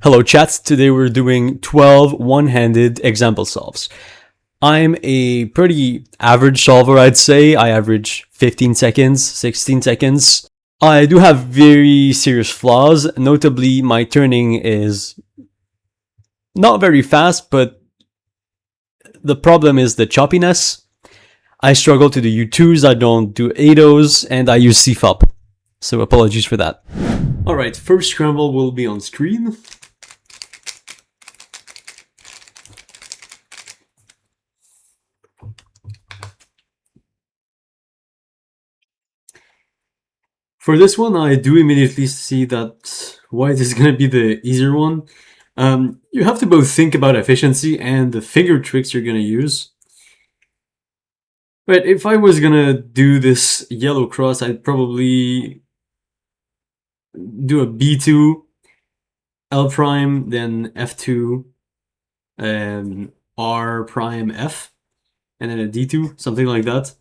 Hello chats, today we're doing 12 one-handed example solves. I'm a pretty average solver, I'd say. I average 15 seconds, 16 seconds. I do have very serious flaws, notably my turning is not very fast, but the problem is the choppiness. I struggle to do U2s, I don't do ADOs, and I use CFOP. So apologies for that. Alright, first scramble will be on screen. For this one, I do immediately see that white is going to be the easier one. You have to both think about efficiency and the finger tricks you're going to use. But if I was going to do this yellow cross, I'd probably do a B2, L prime, then F2, R prime F, and then a D2, something like that.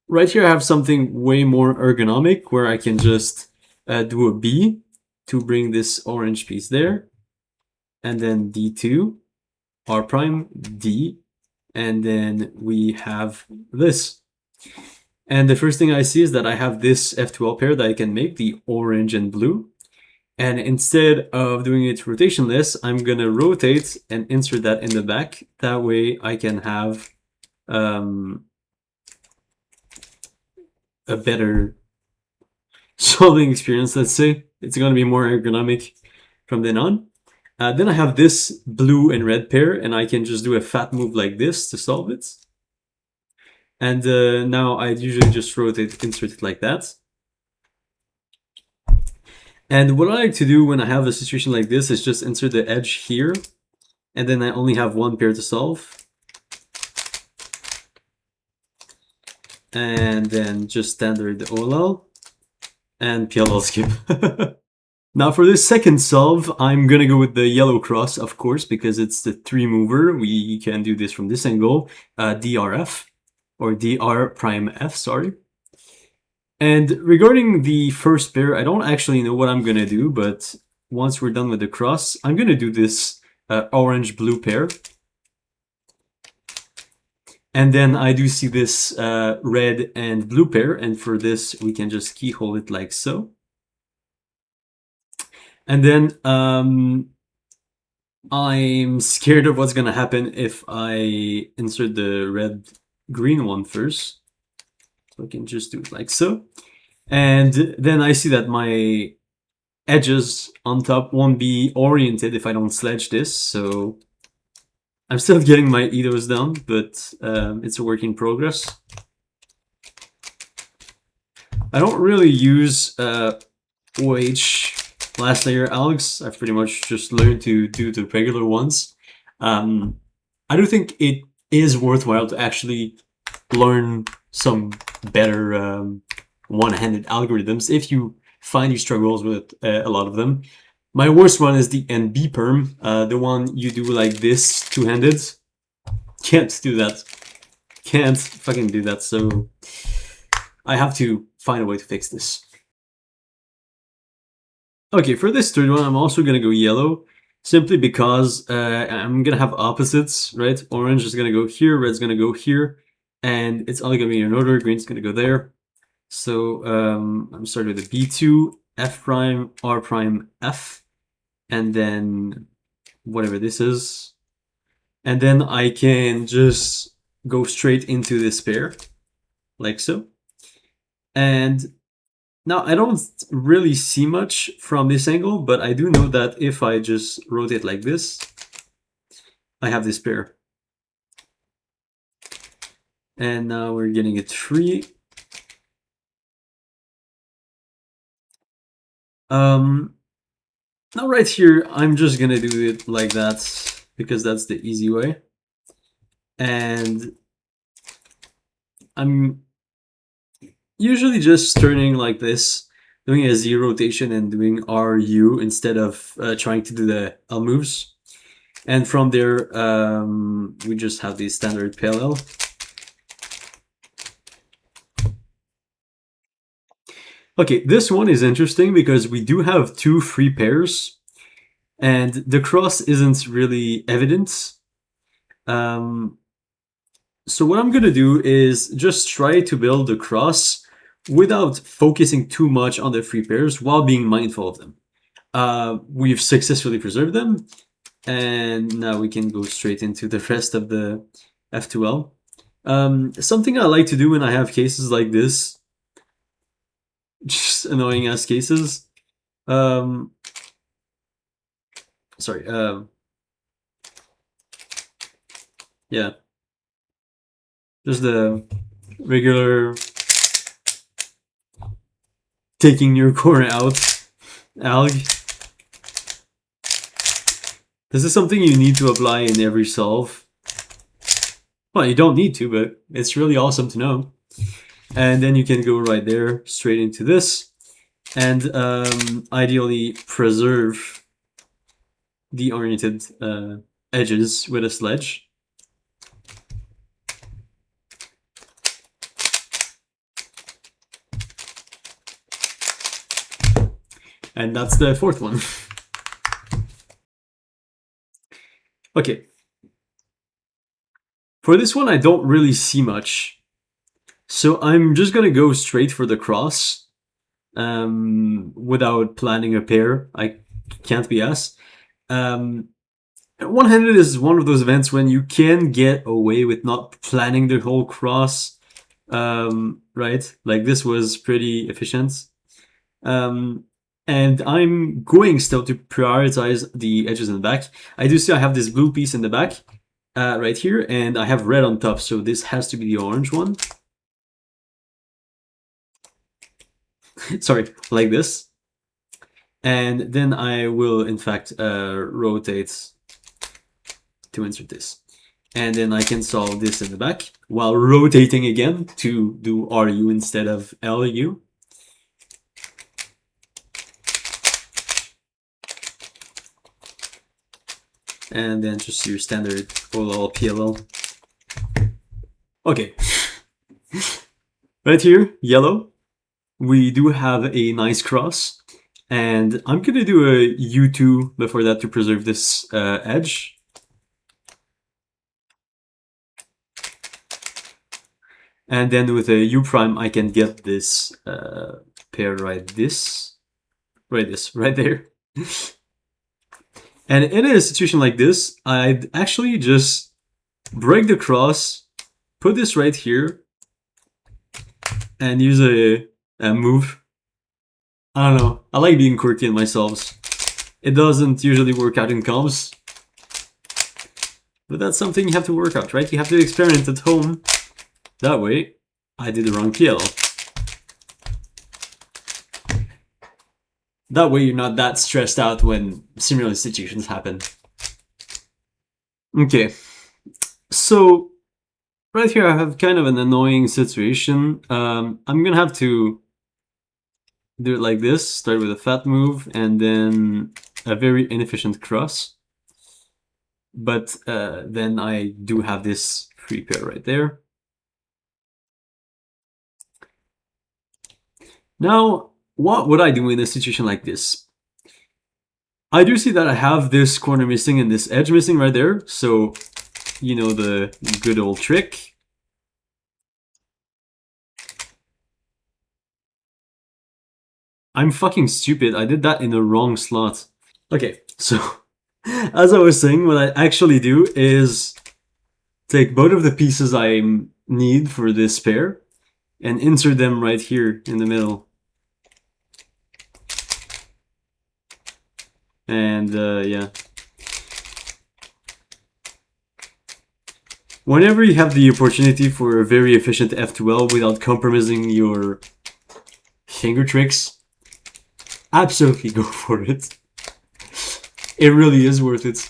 Right here I have something way more ergonomic where I can just do a B to bring this orange piece there, and then D2, R prime, D, and then we have this. And the first thing I see is that I have this F2L pair that I can make, the orange and blue. And instead of doing it rotationless, I'm gonna rotate and insert that in the back. That way I can have a better solving experience, let's say. It's going to be more ergonomic from then on. Then I have this blue and red pair, and I can just do a fat move like this to solve it. And now I usually just rotate, insert it like that. And what I like to do when I have a situation like this is just insert the edge here, and then I only have one pair to solve. And then just standard OLL and PLL skip. Now for this second solve, I'm gonna go with the yellow cross, of course, because it's the 3 mover. We can do this from this angle, DRF, or DR prime F, sorry. And regarding the first pair, I don't actually know what I'm gonna do, but once we're done with the cross, I'm gonna do this orange-blue pair. And then I do see this red and blue pair, and for this we can just keyhole it like so. And then I'm scared of what's gonna happen if I insert the red-green one first. So I can just do it like so. And then I see that my edges on top won't be oriented if I don't sledge this, so I'm still getting my EDOs down, but it's a work in progress. I don't really use OH last layer algs. I've pretty much just learned to do the regular ones. I do think it is worthwhile to actually learn some better one-handed algorithms if you find you struggle with a lot of them. My worst one is the NB perm, the one you do like this, two-handed. Can't do that. Can't fucking do that, so I have to find a way to fix this. Okay, for this third one, I'm also gonna go yellow, simply because I'm gonna have opposites, right? Orange is gonna go here, red's gonna go here, and it's only gonna be in order, green's gonna go there. So I'm starting with the B2, F prime, R prime, F, and then whatever this is. And then I can just go straight into this pair, like so. And now I don't really see much from this angle, but I do know that if I just rotate like this, I have this pair. And now we're getting a 3. Now right here, I'm just gonna do it like that because that's the easy way. And I'm usually just turning like this, doing a Z rotation and doing RU instead of trying to do the L moves. And from there, we just have the standard parallel. Okay, this one is interesting because we do have 2 free pairs, and the cross isn't really evident. So what I'm gonna do is just try to build the cross without focusing too much on the free pairs while being mindful of them. We've successfully preserved them, and now we can go straight into the rest of the F2L. Something I like to do when I have cases like this, just annoying ass cases. Sorry. Yeah. There's the regular taking your corner out alg. This is something you need to apply in every solve. Well, you don't need to, but it's really awesome to know. And then you can go right there, straight into this, and ideally preserve the oriented edges with a sledge. And that's the fourth one. Okay. For this one, I don't really see much. So I'm just gonna go straight for the cross without planning a pair. I can't be asked. One-handed is one of those events when you can get away with not planning the whole cross, right? Like this was pretty efficient. And I'm going still to prioritize the edges in the back. I do see I have this blue piece in the back right here, and I have red on top, so this has to be the orange one. Sorry, like this. And then I will, in fact, rotate to insert this. And then I can solve this in the back while rotating again to do RU instead of LU. And then just your standard OLL PLL. Okay. Right here, yellow, we do have a nice cross. And I'm gonna do a U2 before that to preserve this edge. And then with a U prime, I can get this pair right there. And in a situation like this, I'd actually just break the cross, put this right here, and use a move. I don't know. I like being quirky in my solves. It doesn't usually work out in comps, but that's something you have to work out, right? You have to experiment at home. That way, I did the wrong PL. That way you're not that stressed out when similar situations happen. Okay, so right here I have kind of an annoying situation. I'm gonna have to do it like this, start with a fat move and then a very inefficient cross. But then I do have this free pair right there. Now, what would I do in a situation like this? I do see that I have this corner missing and this edge missing right there. So, you know, the good old trick. I'm fucking stupid. I did that in the wrong slot. Okay, so as I was saying, what I actually do is take both of the pieces I need for this pair and insert them right here in the middle. And yeah. Whenever you have the opportunity for a very efficient F2L without compromising your finger tricks, absolutely go for it. It really is worth it.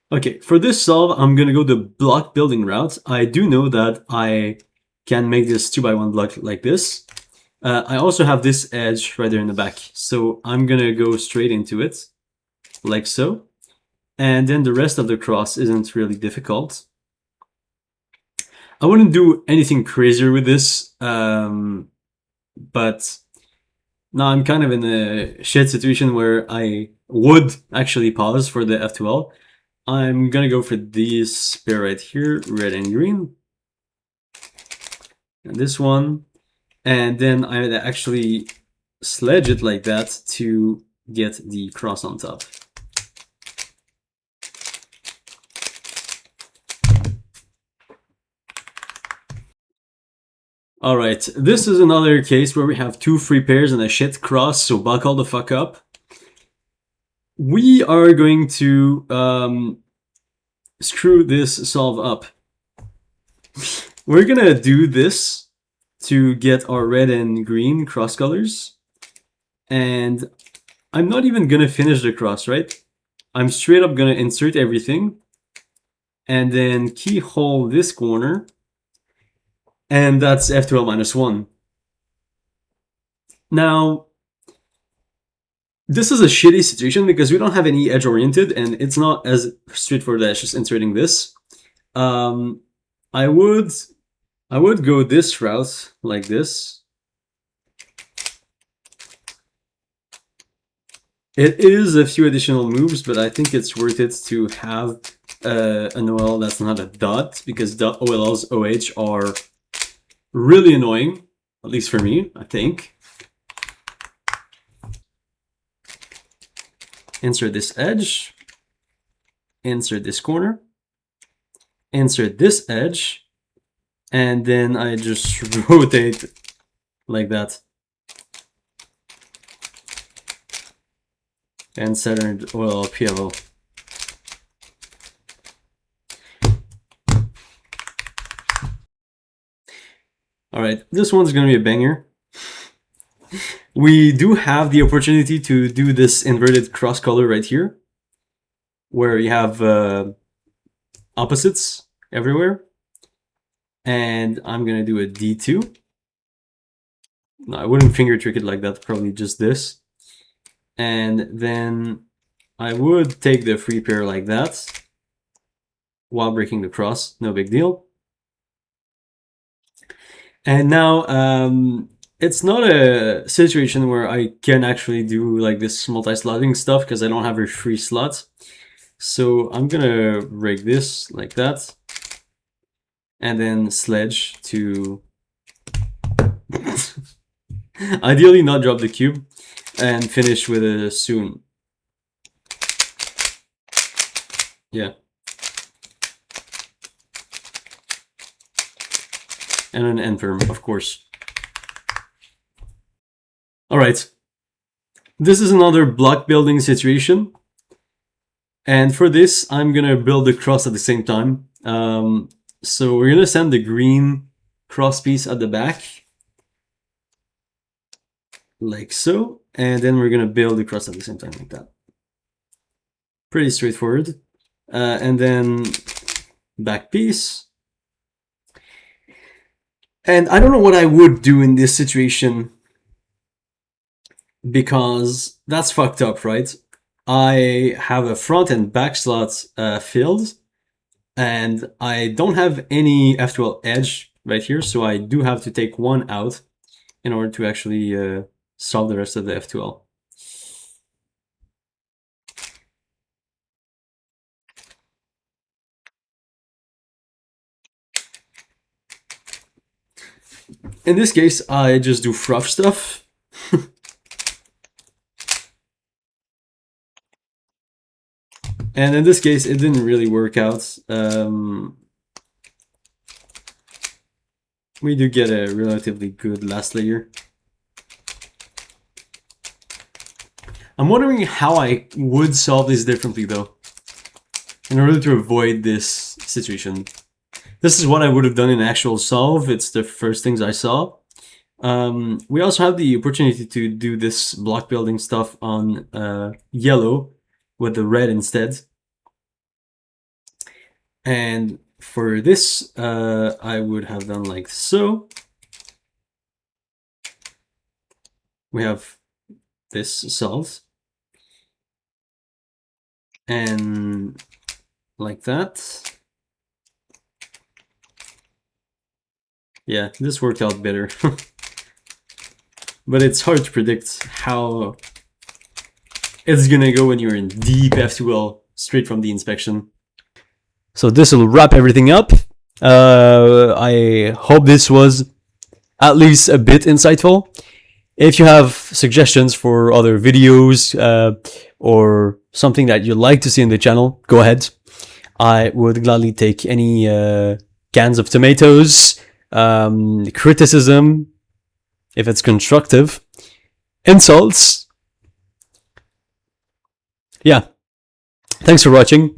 Okay, for this solve, I'm gonna go the block building route. I do know that I can make this 2x1 block like this. I also have this edge right there in the back, so I'm gonna go straight into it, like so. And then the rest of the cross isn't really difficult. I wouldn't do anything crazier with this, but Now I'm kind of in a shit situation where I would actually pause for the F2L. I'm gonna go for this pair right here, red and green. And this one. And then I actually sledge it like that to get the cross on top. Alright, this is another case where we have two free pairs and a shit cross, so buckle the fuck up. We are going to screw this solve up. We're gonna do this to get our red and green cross colors. And I'm not even gonna finish the cross, right? I'm straight up gonna insert everything and then keyhole this corner. And that's F2L minus 1. Now, this is a shitty situation because we don't have any edge oriented and it's not as straightforward as just inserting this. I would go this route like this. It is a few additional moves, but I think it's worth it to have an OL that's not a dot, because dot OLs OH are really annoying, at least for me, I think. Insert this edge, insert this corner, insert this edge, and then I just rotate like that. And centered OL PLO. Alright, this one's gonna be a banger. We do have the opportunity to do this inverted cross color right here, where you have opposites everywhere. And I'm gonna do a D2. No, I wouldn't finger trick it like that, probably just this. And then I would take the free pair like that while breaking the cross, no big deal. And now it's not a situation where I can actually do like this multi-slotting stuff because I don't have a free slot. So I'm gonna break this like that and then sledge to ideally not drop the cube and finish with a soon. Yeah. And an end firm, of course. Alright. This is another block building situation. And for this, I'm gonna build the cross at the same time. So we're gonna send the green cross piece at the back. Like so. And then we're gonna build the cross at the same time like that. Pretty straightforward. And then back piece. And I don't know what I would do in this situation because that's fucked up, right? I have a front and back slots filled and I don't have any F2L edge right here, so I do have to take one out in order to actually solve the rest of the F2L. In this case, I just do fluff stuff. And in this case, it didn't really work out. We do get a relatively good last layer. I'm wondering how I would solve this differently though, in order to avoid this situation. This is what I would have done in actual solve. It's the first things I saw. We also have the opportunity to do this block building stuff on yellow with the red instead. And for this, I would have done like so. We have this solved. And like that. Yeah, this worked out better. but it's hard to predict how it's gonna go when you're in deep F2L straight from the inspection. So this will wrap everything up. I hope this was at least a bit insightful. If you have suggestions for other videos or something that you'd like to see in the channel, go ahead. I would gladly take any cans of tomatoes, criticism, if it's constructive, insults. Yeah. Thanks for watching.